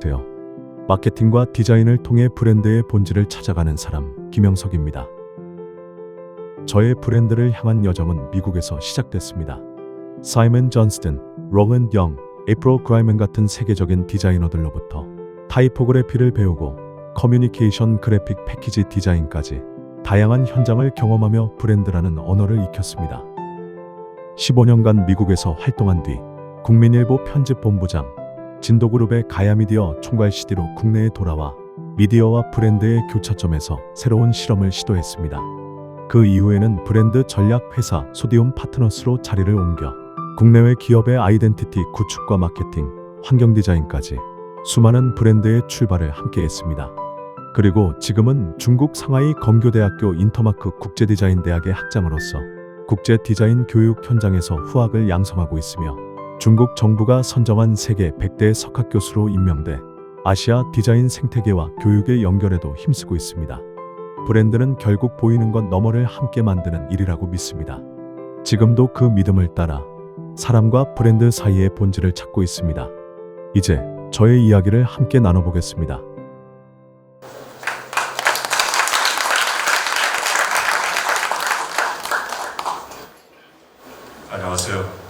돼요. 마케팅과 디자인을 통해 브랜드의 본질을 찾아가는 사람, 김영석입니다. 저의 브랜드를 향한 여정은 미국에서 시작됐습니다. 사이먼 존스턴, 로건 영, 에이프릴 그라이먼 같은 세계적인 디자이너들로부터 타이포그래피를 배우고 커뮤니케이션 그래픽 패키지 디자인까지 다양한 현장을 경험하며 브랜드라는 언어를 익혔습니다. 15년간 미국에서 활동한 뒤 국민일보 편집본부장, 진도그룹의 가야미디어 총괄 CD로 국내에 돌아와 미디어와 브랜드의 교차점에서 새로운 실험을 시도했습니다. 그 이후에는 브랜드 전략 회사 소디움 파트너스로 자리를 옮겨 국내외 기업의 아이덴티티 구축과 마케팅, 환경 디자인까지 수많은 브랜드의 출발을 함께했습니다. 그리고 지금은 중국 상하이 검교대학교 인터마크 국제디자인대학의 학장으로서 국제 디자인 교육 현장에서 후학을 양성하고 있으며 중국 정부가 선정한 세계 100대 석학교수로 임명돼 아시아 디자인 생태계와 교육의 연결에도 힘쓰고 있습니다. 브랜드는 결국 보이는 것 너머를 함께 만드는 일이라고 믿습니다. 지금도 그 믿음을 따라 사람과 브랜드 사이의 본질을 찾고 있습니다. 이제 저의 이야기를 함께 나눠보겠습니다. 안녕하세요.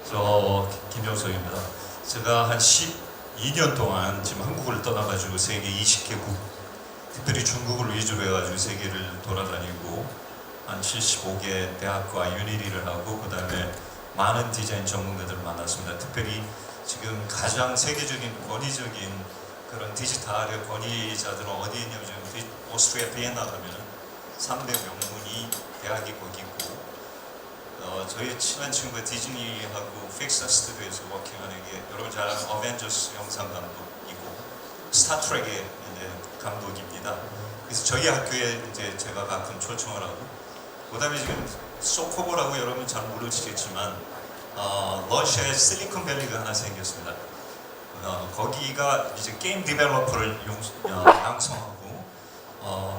저 김영석입니다. 제가 한 12년 동안 지금 한국을 떠나가지고 세계 20개국, 특별히 중국을 위주로 해가지고 세계를 돌아다니고 한 75개 대학과 유니리를 하고 그 다음에 많은 디자인 전문가들을 만났습니다. 특별히 지금 가장 세계적인 권위적인 그런 디지털의 권위자들은 어디에 있냐면 오스트리아 비엔나 가면 3대 명문이 대학이 거기 있고 저희 친한 친구가 디즈니하고 픽사 스튜디오에서 워킹하는 게 여러분 잘 아는 어벤져스 영상 감독이고 스타트rek의 감독입니다. 그래서 저희 학교에 이제 제가 가끔 초청을 하고 그다음에 지금 소코보라고 여러분 잘 모르시겠지만 러시아에 실리콘밸리가 하나 생겼습니다. 거기가 이제 게임 디벨로퍼를 양성하고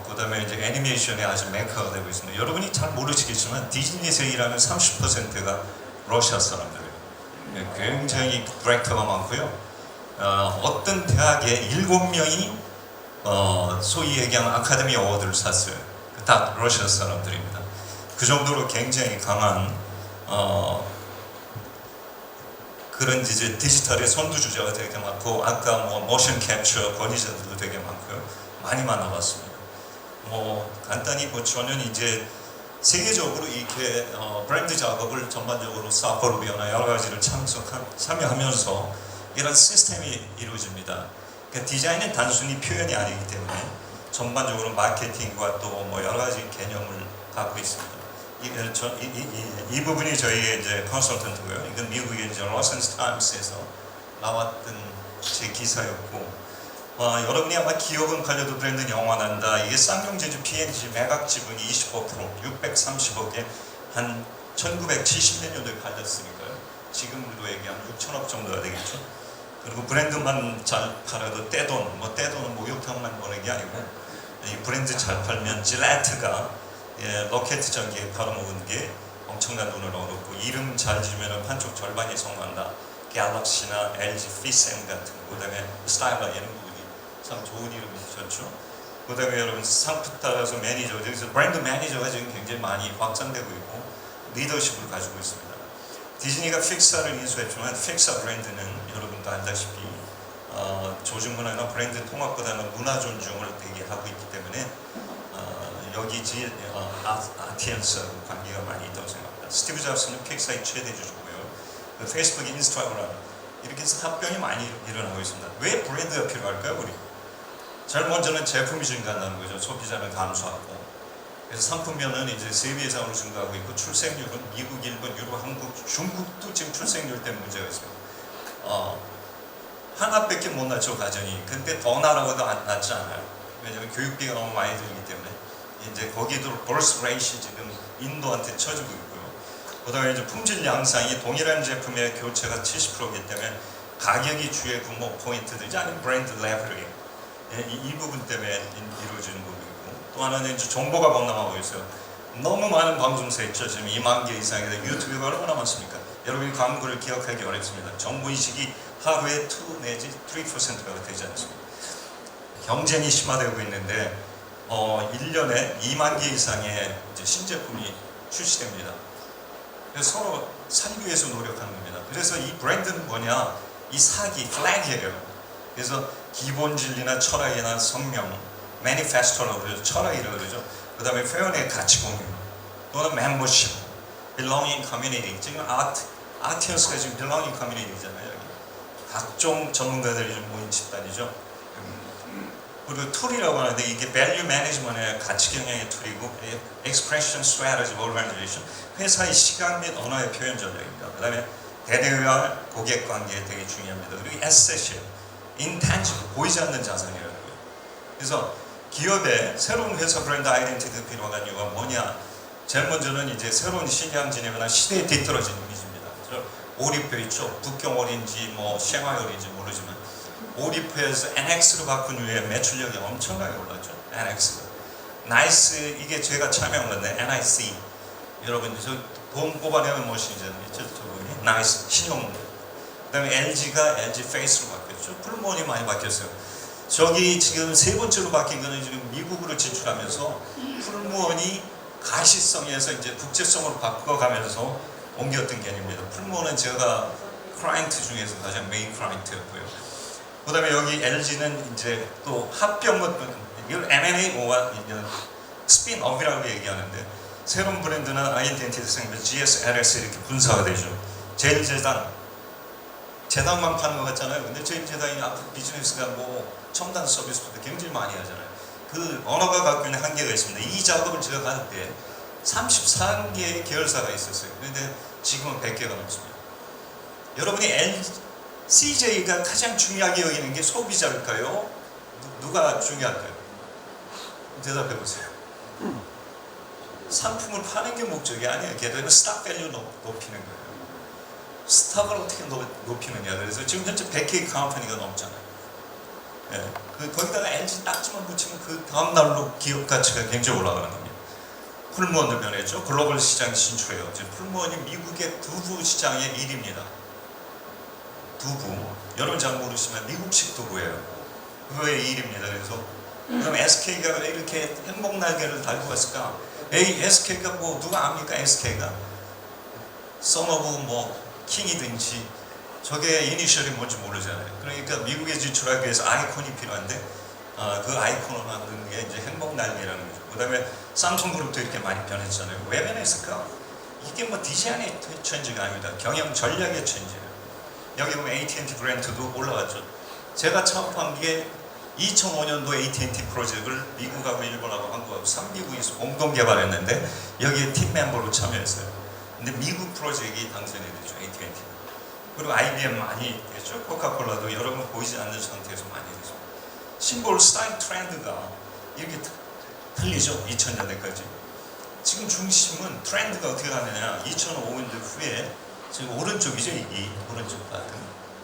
그다음에 이제 애니메이션의 아주 메이커가 되고 있습니다. 여러분이 잘 모르시겠지만 디즈니에서 일하는 30%가 러시아 사람들이에요. 굉장히 디렉터가 많고요. 어떤 대학에 7명이 소위 얘기하는 아카데미 어워드를 탔어요. 다 러시아 사람들입니다. 그 정도로 굉장히 강한 그런 이제 디지털의 선두주자가 되게 많고 아까 뭐 모션 캡처 권위자들도 되게 많고요. 많이 만나봤습니다. 간단히 저는 이제 세계적으로 이렇게 브랜드 작업을 전반적으로 사포르비오나 여러 가지를 참여하면서 이런 시스템이 이루어집니다. 그러니까 디자인은 단순히 표현이 아니기 때문에 전반적으로 마케팅과 또 여러 가지 개념을 갖고 있습니다. 이 부분이 저희의 이제 컨설턴트고요. 이건 미국의 이제 로센스 타임스에서 나왔던 제 기사였고. 여러분이 아마 기억은 걸려도 브랜드는 영원한다. 이게 쌍용제주 P&G 매각 지분이 25%, 630억에 한 1970몇 년도에 팔렸으니까요. 지금으로 얘기하면 6천억 정도가 되겠죠. 그리고 브랜드만 잘 팔아도 떼돈, 떼돈은 목욕탕만 버는 게 아니고 이 브랜드 잘 팔면 질레트가 로켓 전기에 팔아먹은 게 엄청난 돈을 얻었고 이름 잘 지으면 한쪽 절반이 성공한다. 갤럭시나 LG 피셈 같은 거, 그다음에 스타일러 이런 부분이 참 좋은 이름이 좋죠. 그다음에 여러분 상품 따라서 매니저, 여기서 브랜드 매니저가 지금 굉장히 많이 확장되고 있고 리더십을 가지고 있습니다. 디즈니가 픽사를 인수했지만 픽사 브랜드는 여러분도 알다시피 조직문화나 브랜드 통합보다는 문화 존중을 되게 하고 있기 때문에 여기 아티언스하고 관계가 많이 있다고 생각합니다. 스티브 잡스는 픽사의 최대 주주고요. 페이스북, 인스타그램 이렇게 해서 합병이 많이 일어나고 있습니다. 왜 브랜드가 필요할까요, 우리? 제일 먼저는 제품이 증가한다는 거죠. 소비자는 감소하고. 그래서 상품면은 이제 세비예상으로 증가하고 있고 출생률은 미국, 일본, 유럽, 한국, 중국도 지금 출생률 때문에 문제가 있습니다. 하나밖에 못 낳죠, 가정이. 근데 더 나라고도 낳지 않아요. 왜냐하면 교육비가 너무 많이 들기 때문에. 이제 거기도 birth rate이 지금 인도한테 쳐지고 있고요. 그다음에 이제 품질 양상이 동일한 제품의 교체가 70%이기 때문에 가격이 주의 구목 포인트들이 아닌 브랜드 레벨링 이 부분 때문에 이루어지는 부분이고 또 하나는 이제 정보가 범람하고 있어요. 너무 많은 방송사 있죠. 지금 2만 개 이상의 유튜브가 얼마나 많습니까? 여러분이 광고를 기억하기 어렵습니다. 정보인식이 하루에 2 내지 3%가 되지 않습니다. 경쟁이 심화되고 있는데 1년에 2만 개 이상의 이제 신제품이 출시됩니다. 그래서 서로 살기 위해서 노력하는 겁니다. 그래서 이 브랜드는 뭐냐? 이 사기, 플래그예요. 그래서 기본 진리나 철학이나 성명, 매니페스토라고 그러죠. 철학이라고 그러죠. 그 다음에 회원의 가치 공유, 또는 멤버십, belonging community. 지금 아티어스가 지금 belonging community잖아요. 여기. 각종 전문가들이 좀 모인 집단이죠. 그리고 툴이라고 하는데 이게 value management의 가치 경영의 툴이고 expression strategy organization, 회사의 시각 및 언어의 표현 전략입니다. 그 다음에 대대와 고객 관계 되게 중요합니다. 그리고 asset이에요. intangible, 보이지 않는 자산이라고요. 그래서 기업의 새로운 회사 브랜드 아이덴티티가 필요한 이유가 뭐냐? 제일 먼저는 이제 새로운 시장 진입이나 시대에 뒤떨어진 이미지입니다. 오리표 있죠? 북경 오리인지 뭐 샹하이 오리인지 모르지만 오리표에서 NX로 바꾼 후에 매출력이 엄청나게 올랐죠. NX가. 나이스, 이게 제가 참여한 건데 NIC. 여러분 돈 뽑아내는 머신이잖아요. 저분이 나이스, 신용. 그 다음에 LG가 LG 페이스로 바뀌었죠. 풀무원이 많이 바뀌었어요. 저기 지금 세 번째로 바뀐 거는 지금 미국으로 진출하면서 풀무원이 가시성에서 이제 국제성으로 바꿔가면서 옮겼던 개념입니다. 풀무원은 제가 클라이언트 중에서 가장 메인 클라이언트였고요. 그 다음에 여기 LG는 이제 또 합병, 이걸 M&A와 스핀업이라고 얘기하는데, 새로운 브랜드나 아이덴티티 생기면 GSLS 이렇게 분사가 되죠. 재단만 파는 것 같잖아요. 근데 제일재단이 앞으로 비즈니스가 뭐 첨단 서비스부터 굉장히 많이 하잖아요. 그 언어가 갖고 있는 한계가 있습니다. 이 작업을 제가 할 때 34개의 계열사가 있었어요. 그런데 지금은 100개가 넘습니다. 여러분이 CJ가 가장 중요하게 여기는 게 소비자일까요? 누가 중요할까요? 대답해 보세요. 상품을 파는 게 목적이 아니에요. 걔들은 스탁 밸류 높이는 거예요. 스탁을 어떻게 높이느냐. 그래서 지금 현재 100개 컴퍼니가 넘잖아요. 예. 거기다가 LG 딱지만 붙이면 그 다음 날로 기업 가치가 굉장히 올라가는 겁니다. 풀무원도 변했죠. 글로벌 시장 진출해요. 지금 풀무원이 미국의 두부 시장의 1위입니다. 두부. 여러분 잘 모르시면 미국식 두부예요. 그거의 1위입니다. 그래서 그럼 SK가 왜 이렇게 행복 날개를 달고 갔을까? SK가 뭐 누가 압니까? SK가 선 오브 뭐 킹이든지 저게 이니셜이 뭔지 모르잖아요. 그러니까 미국에 진출하기 위해서 아이콘이 필요한데 그 아이콘을 만드는 게 이제 행복 날개라는 거죠. 그 다음에 삼성그룹도 이렇게 많이 변했잖아요. 왜 변했을까? 이게 뭐 디자인의 체인지가 아닙니다. 경영 전략의 체인지예요. 여기 보면 AT&T 브랜드도 올라갔죠. 제가 창업한 게 2005년도 AT&T 프로젝트를 미국하고 일본하고 한국하고 3기국에서 공동 개발했는데 여기에 팀 멤버로 참여했어요. 근데 미국 프로젝트가 당선이 됐죠. AT&T. 그리고 IBM 많이 됐죠. 코카콜라도 여러분 보이지 않는 상태에서 많이 됐죠. 심볼 스타일 트렌드가 이렇게 틀리죠. 2000년대까지. 지금 중심은 트렌드가 어떻게 가느냐. 2005년대 후에 지금 오른쪽이죠. 이 오른쪽 같은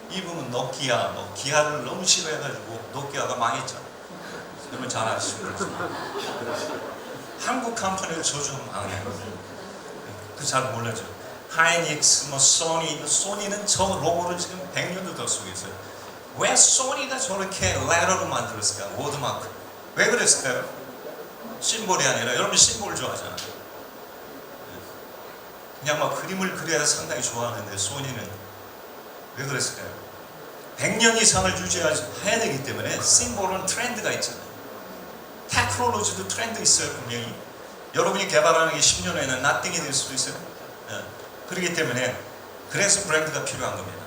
이 부분 노키아, 뭐 기아를 너무 싫어해가지고 노키아가 망했잖아요. 여러분 잘 아시죠? 한국 컴퍼니를 저주하면 망해요. 그 잘 몰라죠. 하이닉스, 뭐 소니는 저 로고를 지금 100년도 더 쓰고 있어요. 왜 소니가 저렇게 레터로 만들었을까? 워드마크. 왜 그랬을까요? 심볼이 아니라 여러분 심볼 좋아하잖아요. 그냥 막 그림을 그려야 상당히 좋아하는데 소니는 왜 그랬을까요? 100년 이상을 유지해야 되기 때문에 심볼은 트렌드가 있잖아요. 테크놀로지도 트렌드 있어요. 분명히 여러분이 개발하는 게 10년 후에는 nothing이 될 수도 있어요. 그렇기 때문에 그래서 브랜드가 필요한 겁니다.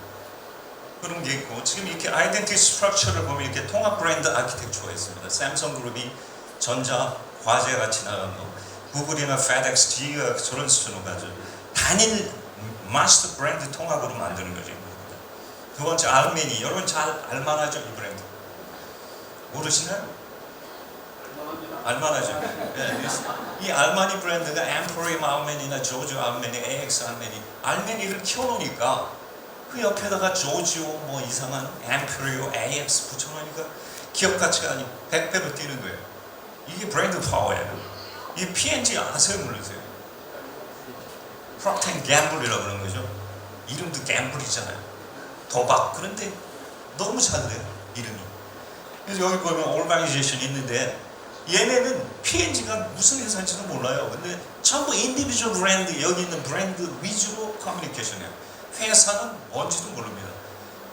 그런 게 있고 지금 이렇게 아이덴티티 스트럭처를 보면 이렇게 통합 브랜드 아키텍처가 있습니다. 삼성그룹이 전자, 과제 같이 나간 거, 구글이나 페덱스, GE가 저런 수준으로 가죠. 단일 마스터 브랜드 통합으로 만드는 거죠. 두 번째 알메니. 여러분 잘 알만하죠? 이 브랜드 모르시나요? 알만하죠? 네. 이 알마니 브랜드가 엠포리엄 알메니나 조지오 알메니, AX 알메니를 키워놓으니까 그 옆에다가 조지오 뭐 이상한 엠포리오, AX 붙여놓으니까 기업 가치가 100배로 뛰는 거예요. 이게 브랜드 파워예요. 이 P&G 아세요? 모르세요? 프록터 앤 갬블이라고 그러는 거죠. 이름도 갬블이잖아요. 도박. 그런데 너무 잘 돼요, 이름이. 그래서 여기 보면 오르가니제이션이 있는데 얘네는 P&G가 무슨 회사인지도 몰라요. 근데 전부 인디비주얼 브랜드, 여기 있는 브랜드 위주로 커뮤니케이션해요. 회사는 뭔지도 모릅니다.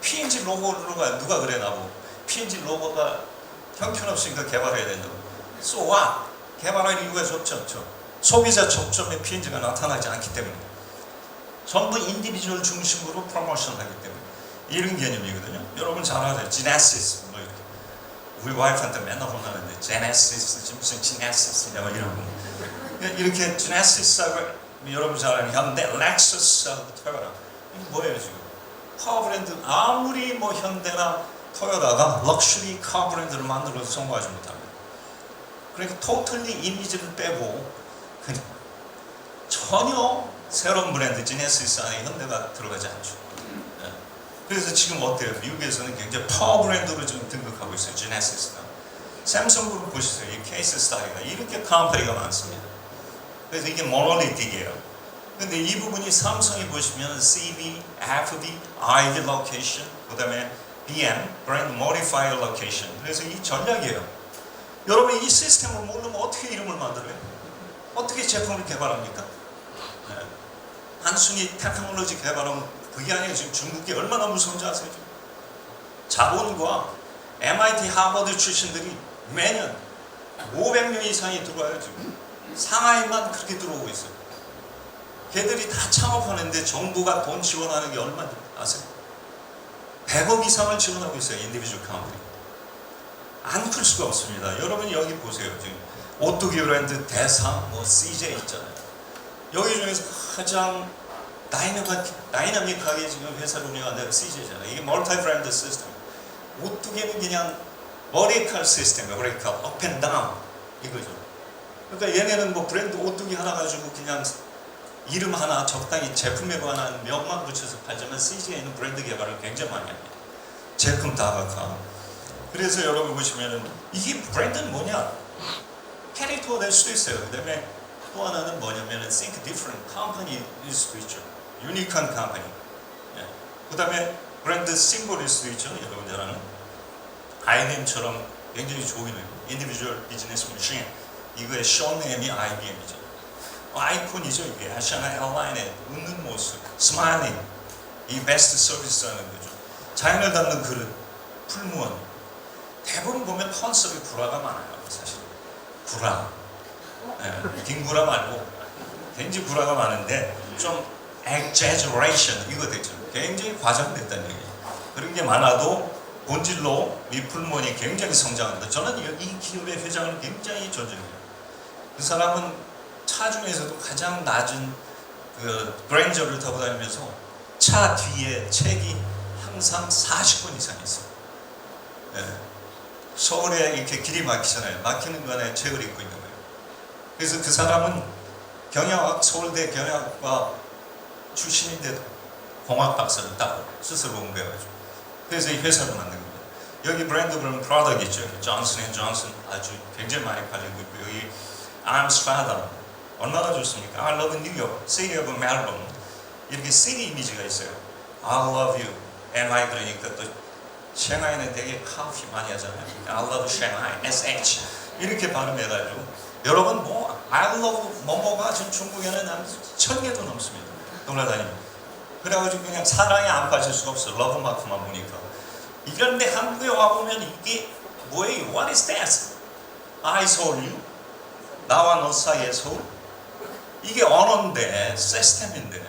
P&G 로고가 누가 그래 나보고 P&G 로고가 형편없으니까 개발해야 된다고. So what? 개발할 이유가 없죠. 소비자 접점에 P&G가 나타나지 않기 때문에 전부 인디비주얼 중심으로 프로모션을 하기 때문에 이런 개념이거든요. 여러분 잘 아세요. 지네시스 뭐 이렇게. 우리 와이프한테 맨날 혼나는데 제네시스 무슨 지네시스냐고 이러고 이렇게 지네시스하고 여러분 잘 아는 현대 렉서스하고 토요타 이게 뭐예요 지금? 카 브랜드 아무리 뭐 현대나 토요타가 럭셔리 카 브랜드를 만들어도 성공하지 못합니다. 그러니까 토털리 이미지를 빼고 그냥 전혀 새로운 브랜드 지네시스 안에 현대가 들어가지 않죠. 그래서 지금 어때요? 미국에서는 굉장히 파워 브랜드로 지금 등극하고 있어요. 지네시스가. 삼성그룹 보시세요. 이 케이스 스타디가 이렇게 컴퍼니가 많습니다. 그래서 이게 모노리틱이에요. 근데 이 부분이 삼성이 보시면 CV, FB, ID 로케이션, 그 다음에 BM, 브랜드 모디파이어 로케이션. 그래서 이 전략이에요. 여러분 이 시스템을 모르면 어떻게 이름을 만들어요? 어떻게 제품을 개발합니까? 네. 단순히 테크놀로지 개발하면 그게 아니에요. 지금 중국이 얼마나 무서운지 아세요? 자본과 MIT, 하버드 출신들이 매년 500명 이상이 들어와요. 지금 상하이만 그렇게 들어오고 있어요. 걔들이 다 창업하는데 정부가 돈 지원하는 게 얼마인지 아세요? 100억 이상을 지원하고 있어요. 인디비주얼 컴퍼니. 안 풀 수가 없습니다. 여러분 여기 보세요. 지금 오뚜기 브랜드 대상, 뭐 CJ 있잖아요. 여기 중에서 가장 다이나믹하게 지금 회사를 운영하는 CJ잖아요. 이게 멀티 브랜드 시스템. 오뚜기는 그냥 머리칼 시스템이에요. 머리칼 업 앤 다운 이거죠. 그러니까 얘네는 뭐 브랜드 오뚜기 하나 가지고 그냥 이름 하나 적당히 제품에 관한 명만 붙여서 팔자면 CJ는 브랜드 개발을 굉장히 많이 합니다. 제품 다각화. 그래서 여러분 보시면은 이게 브랜드는 뭐냐? 캐릭터가 될 수도 있어요. 그 다음에 또 하나는 뭐냐면은 think different company일 수도 있죠. 유니크한 컴퍼니. 예. 그 다음에 브랜드 심볼일 수도 있죠. 여러분 잘 아는 IBM처럼 굉장히 좋은 인디비주얼 비즈니스 머신. 이거의 쇼네임이 IBM이죠. 아이콘이죠. 이게 아시아나 에어라인의 웃는 모습, 스마일링. 이 베스트 서비스라는 거죠. 자연을 담는 그릇, 풀무원. 대부분 보면 컨셉이 구라가 많아요. 사실 구라. 예. 긴 구라 말고 굉장히 구라가 많은데 좀 exaggeration 이거 되죠. 굉장히 과장됐다는 얘기예요. 그런 게 많아도 본질로 이 풀무원이 굉장히 성장한다. 저는 이 기업의 회장을 굉장히 존중해요. 그 사람은 차 중에서도 가장 낮은 그 그랜저를 타고 다니면서 차 뒤에 책이 항상 40권 이상 있어요. 예. 서울에 이렇게 길이 막히잖아요. 막히는 거에 책을 읽고 있는 거예요. 그래서 그 사람은 경영학, 서울대 경영학과 출신인데도 공학 박사를 따고 스스로 공부해가지고 그래서 이 회사를 만든 겁니다. 여기 브랜드 그런 프로덕트 있죠. 존슨 앤 존슨 아주 굉장히 많이 팔리고 있고 여기 암스트라담 얼마나 좋습니까? I love New York, City of Melbourne 이렇게 시티 이미지가 있어요. I love you, NY 그러니까 또 샹하이는 되게 커피 많이 하잖아요. I love Shanghai, SH 이렇게 발음해가지고 여러분 뭐 I love 뭐뭐가 지금 중국에는 한 1000개도 넘습니다. 돌아다니면 그래가지고 그냥 사랑에 안 빠질 수가 없어. 러브 마크만 보니까. 이런데 한국에 와보면 이게 뭐예요? What is that? I saw you 나와 너 사이의 서울? 이게 언어인데 시스템인데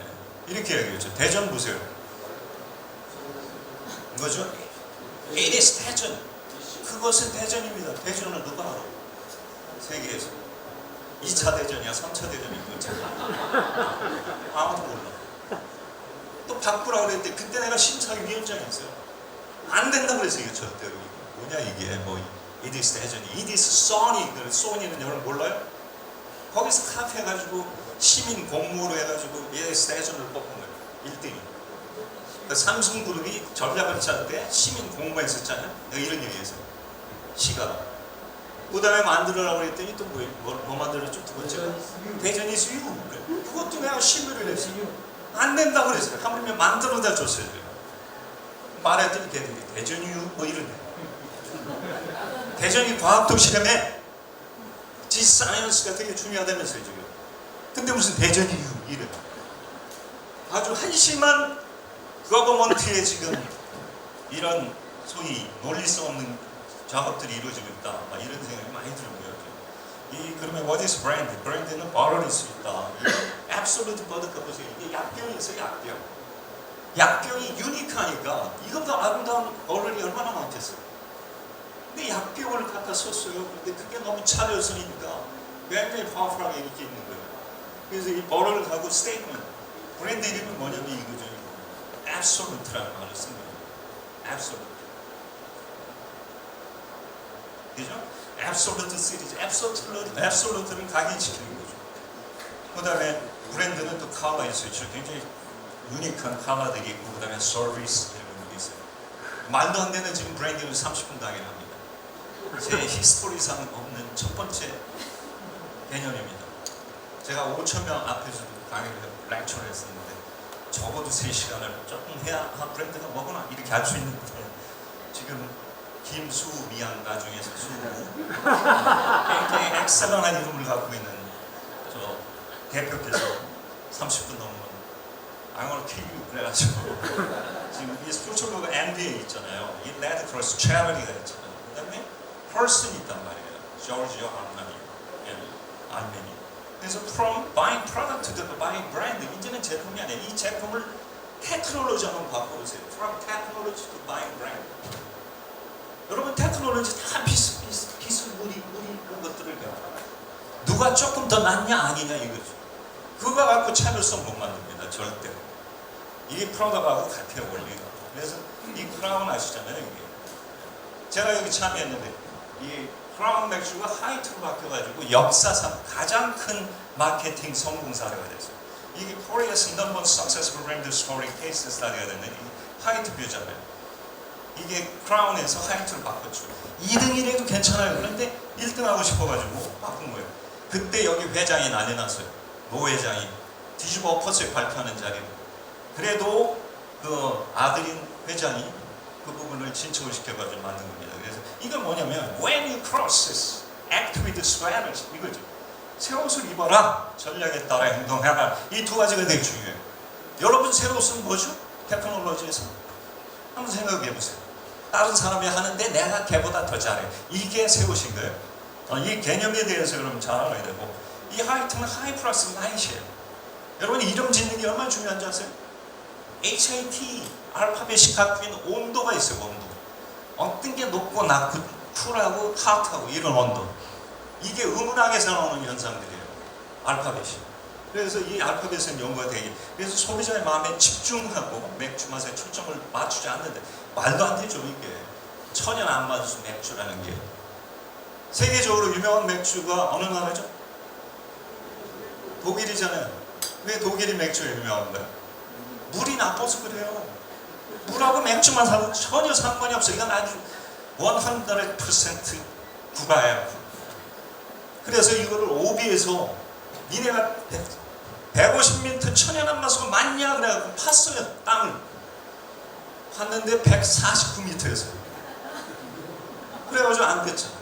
이렇게 얘기했죠. 대전 보세요. 이거죠? It is 대전. 그것은 대전입니다. 대전을 누가 알아? 세계에서 2차 대전이야 3차 대전이야 아무도 몰라. 또 바꾸라고 그랬는데 그때 내가 심사위원장이었어요. 안 된다고 그랬어요. 이거 절대로. 뭐냐 이게 뭐 It is 대전이 It is Sony. 소니는 여러분 몰라요? 거기서 카페 해가지고 시민 공모로 해가지고 It is 대전을 뽑은 거예요. 1등이. 그 삼성그룹이 전략을 짤 때 시민 공모했었잖아요. 내가 이런 얘기했어요. 시가. 그 다음에 만들으라고 그랬더니 또 뭐 만들었죠? 두 번째가 대전이 수유. 그것도 내가 심의를 했어요. 안 된다고 그랬어요. 하물며 만들어다 줬어요. 말했더니 걔들이 대전이유 뭐 이러네. 대전이 과학도시라며 지사이언스가 되게 중요하다면서요 지금. 근데 무슨 대전이유 이래. 아주 한심한 거버먼트의 지금 이런 소위 논리성 없는 작업들이 이루어지고 있다. 막 이런 생각이 많이 들고요. 그러면 what is brand? 브랜드는 버릇일 수 있다. absolute 버릇가 보세요. 이게 약병이 있어요. 약병. 약병이 유니크하니까 이것보다 아름다운 버릇이 얼마나 많겠어요. 근데 약병을 갖다 썼어요. 근데 그게 너무 차려서니까 굉장히 파워풀하게 이렇게 있는 거예요. 그래서 이 버릇을 갖고 스테이트먼트. 브랜드 이름은 뭐냐면 이거죠. absolute라는 말을 쓴 거예요. absolute. 그죠? absolute 시리즈, absolute를 각인시키는 거죠. 그 다음에 브랜드는 또 컬러가 있어요. 굉장히 유니크한 컬러들이 있고, 그 다음에 서비스 이런 게 있어요. 말도 안 되는 지금 브랜딩을 30분 강의를 합니다. 제 히스토리상 없는 첫 번째 개념입니다. 제가 5,000명 앞에서도 강의를 렉처를 했었는데 적어도 3시간을 조금 해야 브랜드가 뭐구나 이렇게 알 수 있는데 지금 김수 미양가 중에서 수 굉장히 엑셀런한 이름을 갖고 있는 저 대표께서 30분 넘으면 I want to kill you 그래가지고 지금 이 스포츠로가 MBA 있잖아요. 이 레드 크로스 체리티가 있잖아요. 그 다음에 펄슨이 있단 말이에요. 조지오 알메니. 그래서 from buying product to the buying brand 이제는 제품이 아니에요. 이 제품을 테크놀로지 한번 바꿔보세요. From technology to buying brand. 여러분 테크놀로지 다 비스무리 그런 것들을 배워요. 누가 조금 더 낫냐 아니냐 이거죠. 그거 갖고 차별성 못 만듭니다. 절대. 이게 프로덕트하고 같아요 원리가. 그래서 이 크라운 아시잖아요 이게. 제가 여기 참여했는데 이 크라운 맥주가 하이트로 바뀌어가지고 역사상 가장 큰 마케팅 성공 사례가 됐어요. 이게 코리아에서 넘버 원 석세스풀 브랜드 스토리 케이스 스타디가 됐는데 하이트 뷰잖아요. 이게 크라운에서 하이트로 바꿨죠. 2등이라도 괜찮아요. 그런데 1등 하고 싶어가지고 바꾼 거예요. 그때 여기 회장이 난리 났어요. 노 회장이 뒤집어 엎었어요. 발표하는 자리로. 그래도 그 아들인 회장이 그 부분을 진척을 시켜가지고 만든 겁니다. 그래서 이건 뭐냐면 when you cross this, act with strategy 이거죠. 새 옷을 입어라. 전략에 따라 행동해라. 이 두 가지가 되게 중요해요. 여러분 새 옷은 뭐죠? 테크놀로지에서 한번 생각해 보세요. 다른 사람이 하는데 내가 걔보다 더 잘해. 이게 새 옷인 거예요. 이 개념에 대해서 그럼 잘 알아야 되고 이 하이트는 하이 플러스 나이시에요. 여러분 이름 짓는 게 얼마나 중요한지 아세요? HAT 알파벳이 갖고 있는 온도가 있어요. 온도. 어떤 게 높고 낮고 쿨하고 핫하고 이런 온도. 이게 음운학에서 나오는 현상들이에요. 알파벳이. 그래서 이 알파벳은 연구가 되게 그래서 소비자의 마음에 집중하고 맥주 맛에 초점을 맞추지 않는데 말도 안 되죠 이게. 천연 안마수 맥주라는 게. 세계적으로 유명한 맥주가 어느 나라죠? 독일이잖아요. 왜 독일이 맥주가 유명한가요? 물이 나빠서 그래요. 물하고 맥주만 사고 전혀 상관이 없어요. 이건 아주 100% 국가예요. 그래서 이거를 오비에서 니네가 150m 천연 안마수가 맞냐 그래가지고 팠어요. 땅을 팠는데 149m였어요. 그래가지고 안 됐잖아.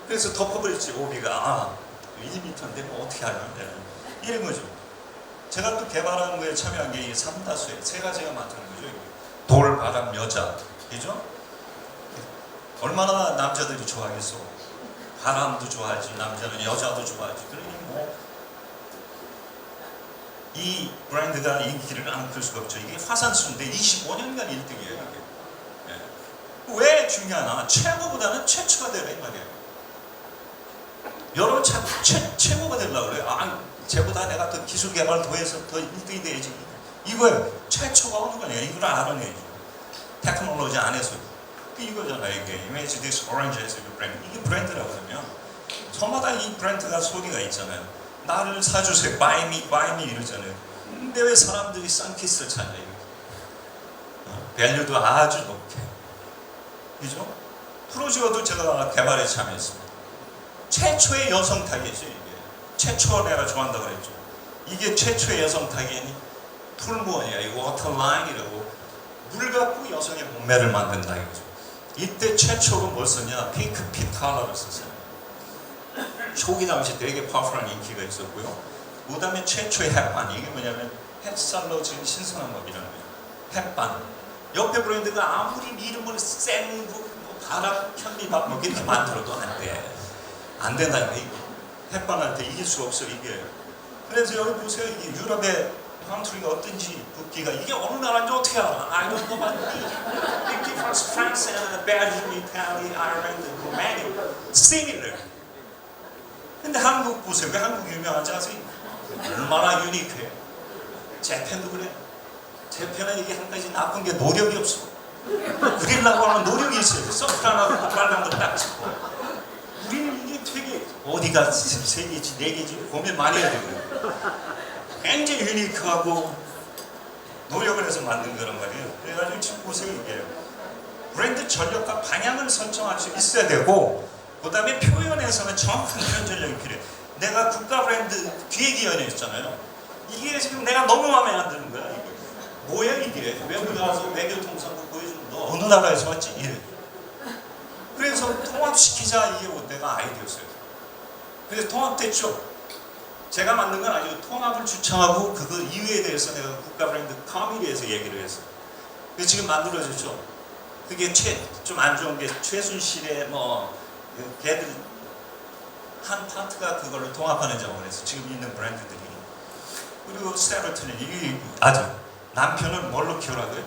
그래서 덮어버렸지 오비가 1m인데 뭐 어떻게 하는데 이런 거죠. 제가 또 개발하는 거에 참여한 게 이 삼다수에 세 가지가 맡은 거죠. 돌, 바람, 여자. 그죠? 얼마나 남자들이 좋아하겠어. 바람도 좋아하지, 남자는 여자도 좋아하지. 그러니 뭐 이 브랜드가 인기를 안 끌 수가 없죠. 이게 화산수인데 25년간 1등이에요. 이게. 예. 왜 중요하나? 최고보다는 최초가 되라 이 말이에요. 여러분 자꾸 최고가 되려고 그래요. 쟤보다 내가 더 기술 개발 더해서 더 1등이 돼야지. 이거예요. 최초가 어느 거냐. 이걸 알아내야죠. 테크놀로지 안에서. 이거잖아요. 이게 이미지 디스 오렌지에서 이 브랜드. 이게 브랜드라고 하면 저마다 이 브랜드가 소리가 있잖아요. 나를 사주세요. buy me 이러잖아요. 근데 왜 사람들이 썬키스를 찾냐. 밸류도 아주 높게. 그죠? 프로지오도 제가 개발에 참여했습니다. 최초의 여성 타겟이에요. 이게. 최초 내가 좋아한다고 그랬죠. 이게 최초의 여성 타겟이 풀무원이야. 이 워터라인이라고 물 갖고 여성의 몸매를 만든다 이거죠. 이때 최초로 뭘 썼냐? 핑크빛 컬러를 썼어요. 초기 당시 되게 파워풀한 인기가 있었고요. 그 다음에 최초의 햇반, 이게 뭐냐면 햇살로 지금 신선한 법이라는 거예요. 햇반. 옆에 브랜드가 아무리 이름을 센 뭐 바람 현미밥 뭐 이렇게 만들어도 안 돼. 안 된다니까 이거. 햇반한테 이길 수가 없어 이게. 그래서 여기 보세요. 이게 유럽의 컨트리가 어떤지 국기가 이게 어느 나라인지 어떻게 알아? I don't know about the difference. France and Belgium, Italy, Ireland, Romania, similar. 근데 한국 보세요. 왜 한국이 유명한지 아세요? 얼마나 유니크해요. 재팬도 그래. 재팬은 이게 한 가지 나쁜 게 노력이 없어. 그리려고 하면 노력이 있어요. 서프 하나고 빨간 거 딱 찍고. 우리는 이게 되게 어디가 3개지 4개지 고민 많이 해야 되고요. 굉장히 유니크하고 노력을 해서 만든 거란 말이에요. 그래가지고 지금 보세요. 이게 브랜드 전략과 방향을 설정할 수 있어야 되고, 그 다음에 표현에서는 정확한 표현 전략이 필요해. 내가 국가 브랜드 기획위원회였잖아요. 이게 지금 내가 너무 마음에 안 드는 거야. 이게. 뭐야 이게? 외국에 가서 외교통상국 보여주는 너 어느 나라에서 왔지? 이래. 그래서 통합시키자 이게 내가 아이디어였어요. 그래서 통합됐죠. 제가 만든 건 아니고 통합을 주창하고 그거 이유에 대해서 내가 국가 브랜드 커뮤니티에서 얘기를 했어요. 그래서 지금 만들어졌죠. 그게 좀 안 좋은 게 최순실의 걔들 한 파트가 그걸로 통합하는 작업을 했어. 지금 있는 브랜드들이. 그리고 스테로틀린 이게 아주 남편을 뭘로 키우라고요?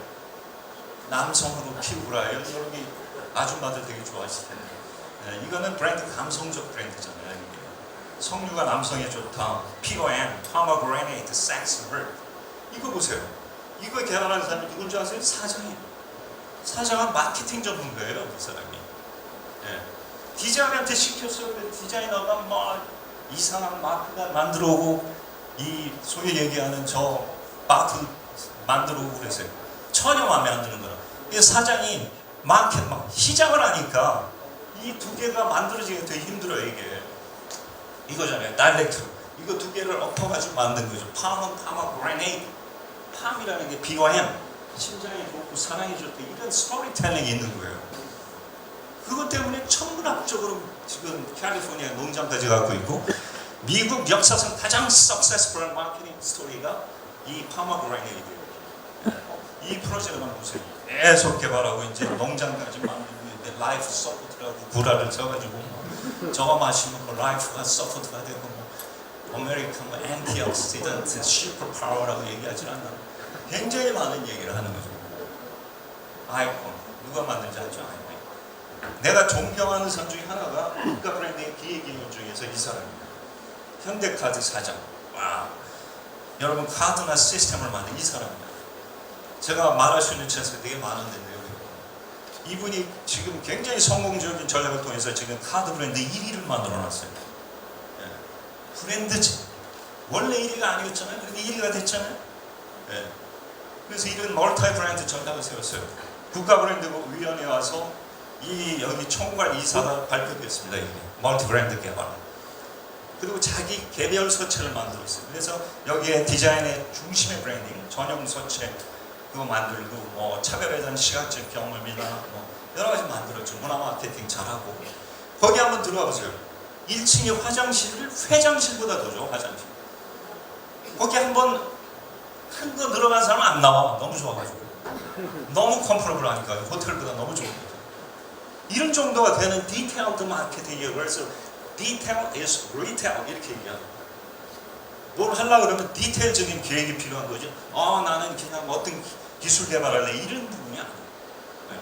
남성으로 키우라요. 여기 아줌마들 되게 좋아하실 텐데. 네, 이거는 브랜드 감성적 브랜드잖아요. 이게. 석류가 남성에 좋다. POM, Pomegranate, Sex, Verb. 이거 보세요. 이거 개발한 사람이 누군지 아세요? 사장이에요. 사장은 마케팅 전문가예요. 그 사람이. 네. 디자이너한테 시켰어요. 디자이너가 뭐 이상한 마크가 만들어 오고 이 소위 얘기하는 저 마크 만들어 오고 그랬어요. 전혀 마음에 안 드는 거라. 사장이 시작을 하니까 이 두 개가 만들어지기가 되게 힘들어요. 이게 이거잖아요. 다이렉트로 이거 두 개를 엎어가지고 만든 거죠. 팜은 파마그레네이트. 팜이라는 게 BOM, 심장이 좋고 사랑이 좋다, 이런 스토리텔링이 있는 거예요. 그것 때문에 천문학적으로 지금 캘리포니아 농장까지 갖고 있고, 미국 역사상 가장 석세스풀한 마케팅 스토리가 이 파마그레네이트예요. 이 프로젝트만 보세요. 계속 개발하고 이제 농장까지 만들고 있는데 라이프 서포트라고 구라를 쳐가지고 저거 마시면 뭐 라이프가 서포트가 되고 뭐 아메리칸 뭐 엔티옥시던트 슈퍼파워라고 얘기하지 않나. 굉장히 많은 얘기를 하는 거죠. 아이폰 누가 만든지 알죠? 아이폰. 내가 존경하는 사람 중에 하나가 국가 브랜드의 기획위원 중에서 이 사람입니다. 현대카드 사장. 와, 여러분 카드나 시스템을 만든 이 사람입니다. 제가 말할 수 있는 찬스가 되게 많은데요. 이분이 지금 굉장히 성공적인 전략을 통해서 지금 카드 브랜드 1위를 만들어놨어요. 예. 브랜드지. 원래 1위가 아니었잖아요. 그런데 1위가 됐잖아요. 예. 그래서 이런 멀티 브랜드 전략을 세웠어요. 국가 브랜드 위원회에 와서 여기 총괄 이사가 발표됐습니다. 이게 멀티 브랜드 개발. 그리고 자기 개별 서체를 만들었어요. 그래서 여기에 디자인의 중심의 브랜딩, 전용 서체 그거 만들고 뭐 차별에 대한 시각적 경험이나 뭐 여러 가지 만들었죠. 문화 마케팅 잘하고. 거기 한번 들어와 보세요. 1층에 화장실을 회장실보다 더 좋아. 화장실. 거기 한번 큰 거 들어간 사람은 안 나와. 너무 좋아가지고. 너무 컴포러블하니까 호텔보다 너무 좋은 거죠. 이런 정도가 되는 디테일드 마케팅이에요. 그래서 디테일 is retail 이렇게 얘기하는 거예요. 뭘 하려고 그러면 디테일적인 계획이 필요한 거죠. 나는 그냥 어떤 기술 개발할래 이런 부분이 아니에요. 네.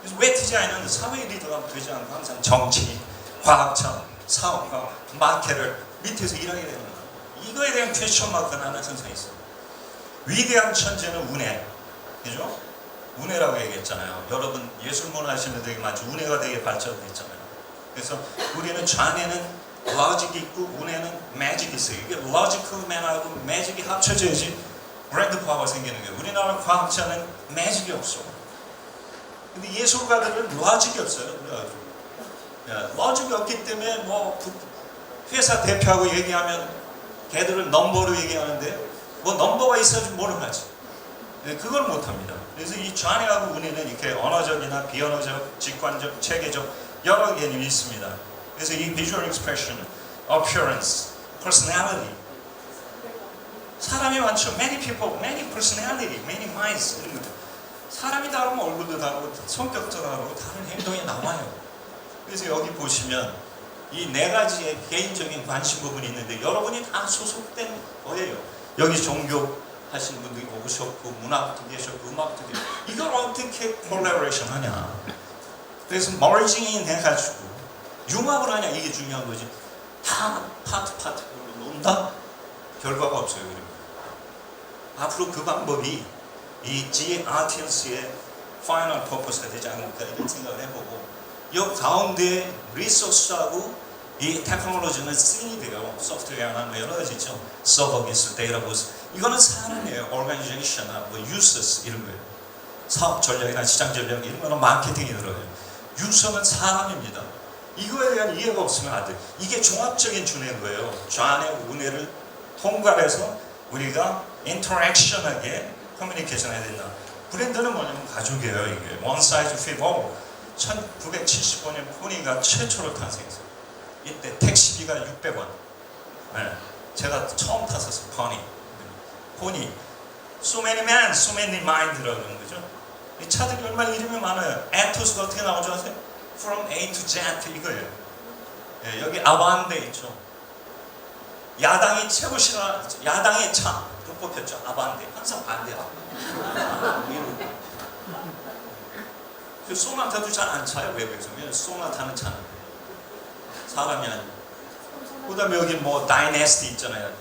그래서 왜 디자인은 사회 리더가 되지 않고 항상 정치, 과학자, 사업가, 마케를 밑에서 일하게 되는 거예요. 이거에 대한 퀘스천 마크는 하나 항상 있어요. 위대한 천재는 운해, 그죠? 운해라고 얘기했잖아요. 여러분 예술문화 하시는 되게 많죠. 운해가 되게 발전됐잖아요. 그래서 우리는 좌뇌는 로직이 있고 운해는 매직이 있어요. 이게 로지컬 맨하고 매직이 합쳐져야지 브랜드 파워가 생기는 거예요. 우리나라 과학자는 매직이 없어. 근데 예술가들은 로직이 없어요. 그래가지고 로직이 없기 때문에 뭐 회사 대표하고 얘기하면 걔들은 넘버로 얘기하는데 뭐 넘버가 있어야지 뭐를 하지. 네, 그걸 못합니다. 그래서 이 좌뇌하고 우뇌는 이렇게 언어적이나 비언어적, 직관적, 체계적 여러 개념이 있습니다. 그래서 이 visual expression, appearance, personality 사람이 많죠. Many people, many personality, many minds. 사람이 다르면 얼굴도 다르고 성격도 다르고 다른 행동이 나와요. 그래서 여기 보시면 이 네 가지의 개인적인 관심 부분이 있는데 여러분이 다 소속된 거예요. 여기 종교 하시는 분들이 오셨고 문학도 계셨고 음악도 계셨고 이걸 어떻게 콜라보레이션 하냐. 그래서 머징이 돼가지고 융합을 하냐 이게 중요한 거지. 다 파트별로 논다? 결과가 없어요. 그러면. 앞으로 그 방법이 이 G Artins의 파이널 퍼포스가 되지 않을까 이런 생각을 해보고 이 가운데 리소스하고 이 테크놀로지는 싱이 돼요. 소프트웨어나 뭐 여러 가지 있죠. 서버비스, 데이터베이스 이거는 사람이에요. 오르가니제이션이나 뭐 유서스 이런 거예요. 사업 전략이나 시장 전략 이런 거는 마케팅이 들어요. 유서는 사람입니다. 이거에 대한 이해가 없으면 안 돼. 이게 종합적인 주뇌인 거예요. 좌뇌, 우뇌를 통괄해서 우리가 인터랙션하게 커뮤니케이션 해야 된다. 브랜드는 뭐냐면 가족이에요. 이게 one size fit all. 1975년 포니가 최초로 탄생했어요. 이때 택시비가 600원. 네. 제가 처음 탔었어요. 포니. So many men, so many mind라고 그러는 거죠. 이 차들이 얼마나 이름이 많아요. 에토스가 어떻게 나오죠 아세요? From A to Z 이거예요. 네, 여기 아반데 있죠. 야당이 최고 싫어, 야당의 차. 그 뽑혔죠. 아반데. 항상 반대야. 그 소나타도 잘 안 차요. 외국에서. 소나타는 차는 사람이 아니고. 그 다음에 여기 뭐 다이내스티 있잖아요.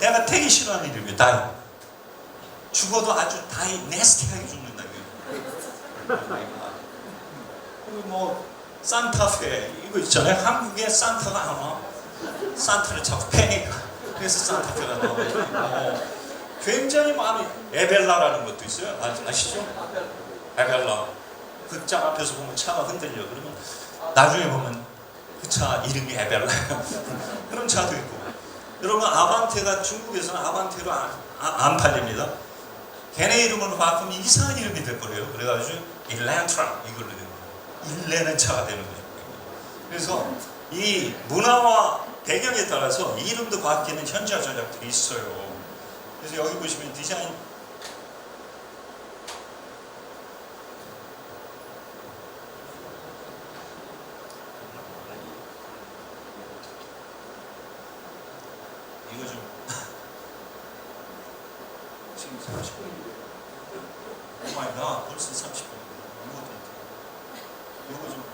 내가 되게 싫어하는 이름이에요. 다이. 죽어도 아주 다이내스티하게 죽는다. 그리고 뭐 산타페 이거 있잖아요. 한국에 산타가 안 와. 산타를 자꾸 패니까. 그래서 산타페가 나와요. 굉장히 많이 에벨라라는 것도 있어요. 아시죠? 에벨라. 극장 앞에서 보면 차가 흔들려. 그러면 나중에 보면 그 차 이름이 에벨라예요. 그런 차도 있고. 여러분 아반떼가 중국에서는 아반떼로 안 팔립니다. 걔네 이름을 바꾸면 이상한 이름이 될 거예요. 그래가지고 일랜트라 이걸로 되는 거예요. 일레는 차가 되는 거예요. 그래서 이 문화와 배경에 따라서 이름도 바뀌는 현지화 전략들이 있어요. 그래서 여기 보시면 디자인 이거 좀 지금 30분인데 오마이갓 벌써 30분 이거 좀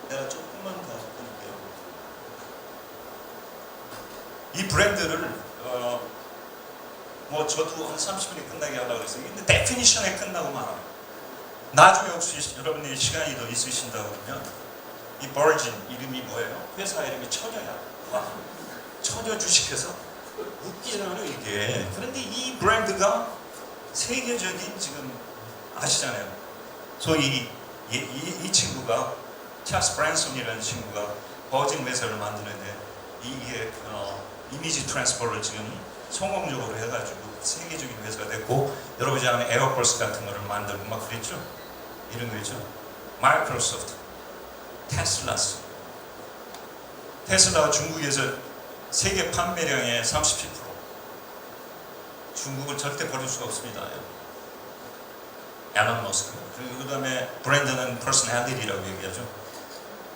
내가 조금만 더 해볼게요. 이 브랜드를 뭐 저도 한 30분이 끝나게 하려고 그랬어요. 근데 데피니션에 끝나고 말아요. 나중에 혹시 여러분이 시간이 더 있으신다 그러면 이 버진 이름이 뭐예요? 회사 이름이 처녀야. 와, 처녀 주식회사? 웃기잖아요 이게. 그런데 이 브랜드가 세계적인 지금 아시잖아요. 소위 이 친구가 찰스 브랜슨이라는 친구가 버진 회사를 만드는데 이게 이미지 트랜스퍼를 지금 성공적으로 해가지고 세계적인 회사가 됐고 여러분이 아는 에어버스 같은 거를 만들고 막 그랬죠. 이런 거 있죠. 마이크로소프트, 테슬라가 중국에서 세계 판매량의 37%. 중국을 절대 버릴 수가 없습니다. 앨런 머스크. 그리고 그 다음에 브랜드는 퍼스널리티라고 얘기하죠.